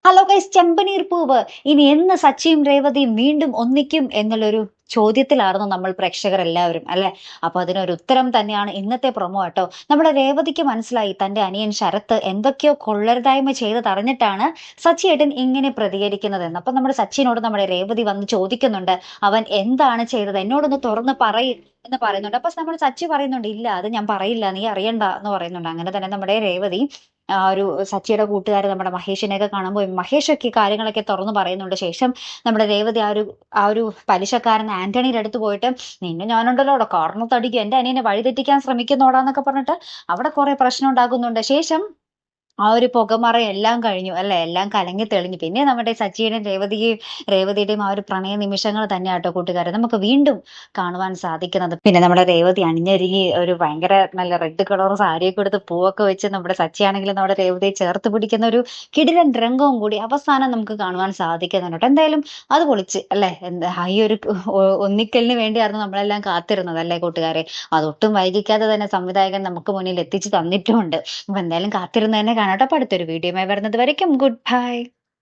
Hello guys, ചെമ്പനീർ പൂവ് ഇനി എന്ന് സച്ചിയും രേവതിയും വീണ്ടും ഒന്നിക്കും എന്നുള്ളൊരു ചോദ്യത്തിലായിരുന്നു നമ്മൾ പ്രേക്ഷകർ എല്ലാവരും അല്ലെ. അപ്പൊ അതിനൊരു ഉത്തരം തന്നെയാണ് ഇന്നത്തെ പ്രൊമോ കേട്ടോ. നമ്മുടെ രേവതിക്ക് മനസ്സിലായി തന്റെ അനിയൻ ശരത്ത് എന്തൊക്കെയോ കൊള്ളരുതായ്മ ചെയ്തതറിഞ്ഞിട്ടാണ് സച്ചിയേട്ടൻ ഇങ്ങനെ പ്രതികരിക്കുന്നതെന്ന്. അപ്പൊ നമ്മുടെ സച്ചിനോട് നമ്മുടെ രേവതി വന്ന് ചോദിക്കുന്നുണ്ട്, അവൻ എന്താണ് ചെയ്തത്, എന്നോടൊന്ന് തുറന്ന് പറയും എന്ന് പറയുന്നുണ്ട്. അപ്പൊ നമ്മുടെ സച്ചി പറയുന്നുണ്ട്, ഇല്ല അത് ഞാൻ പറയില്ല, നീ അറിയണ്ട എന്ന് പറയുന്നുണ്ട്. അങ്ങനെ തന്നെ നമ്മുടെ രേവതി ഒരു സച്ചിയുടെ കൂട്ടുകാരൻ നമ്മുടെ മഹേഷിനെയൊക്കെ കാണുമ്പോൾ മഹേഷൊക്കെ കാര്യങ്ങളൊക്കെ തുറന്നു പറയുന്നുണ്ട്. ശേഷം നമ്മുടെ രേവതി ആ ഒരു പലിശക്കാരൻ ആന്റണിയുടെ അടുത്ത് പോയിട്ട്, നിന്നെ ഞാനുണ്ടല്ലോ അവിടെ കാരണത്തടിക്കും, എന്റെ അനിയനെ വഴിതെറ്റിക്കാൻ ശ്രമിക്കുന്നോടാന്നൊക്കെ പറഞ്ഞിട്ട് അവിടെ കുറെ പ്രശ്നം ഉണ്ടാക്കുന്നുണ്ട്. ശേഷം ആ ഒരു പുകമറ എല്ലാം കഴിഞ്ഞു അല്ലെ, എല്ലാം കലങ്ങി തെളിഞ്ഞു. പിന്നെ നമ്മുടെ സച്ചിയുടെയും രേവതിയുടെയും ആ ഒരു പ്രണയ നിമിഷങ്ങൾ തന്നെയാട്ടോ കൂട്ടുകാരെ നമുക്ക് വീണ്ടും കാണുവാൻ സാധിക്കുന്നത്. പിന്നെ നമ്മുടെ രേവതി അണിഞ്ഞൊരുങ്ങി ഒരു ഭയങ്കര നല്ല റെഡ് കളർ സാരിയൊക്കെ എടുത്ത് പൂവൊക്കെ വെച്ച് നമ്മുടെ സച്ചിയാണെങ്കിലും നമ്മുടെ രേവതിയെ ചേർത്ത് പിടിക്കുന്ന ഒരു കിടിലൻ രംഗവും കൂടി അവസാനം നമുക്ക് കാണുവാൻ സാധിക്കുന്നുണ്ട്. എന്തായാലും അത് പൊളിച്ച് അല്ലെ. എന്താ ഈ ഒരു ഒന്നിക്കലിന് വേണ്ടിയായിരുന്നു നമ്മളെല്ലാം കാത്തിരുന്നത് അല്ലെ കൂട്ടുകാരെ. അതൊട്ടും വൈകിക്കാതെ തന്നെ സംവിധായകൻ നമുക്ക് മുന്നിൽ എത്തിച്ചു തന്നിട്ടുമുണ്ട്. അപ്പൊ എന്തായാലും കാത്തിരുന്ന് തന്നെ കാണാം. അപ്പൊ അടുത്തൊരു വീഡിയോയുമായി വരുന്നത് വരയ്ക്കും ഗുഡ് ബൈ.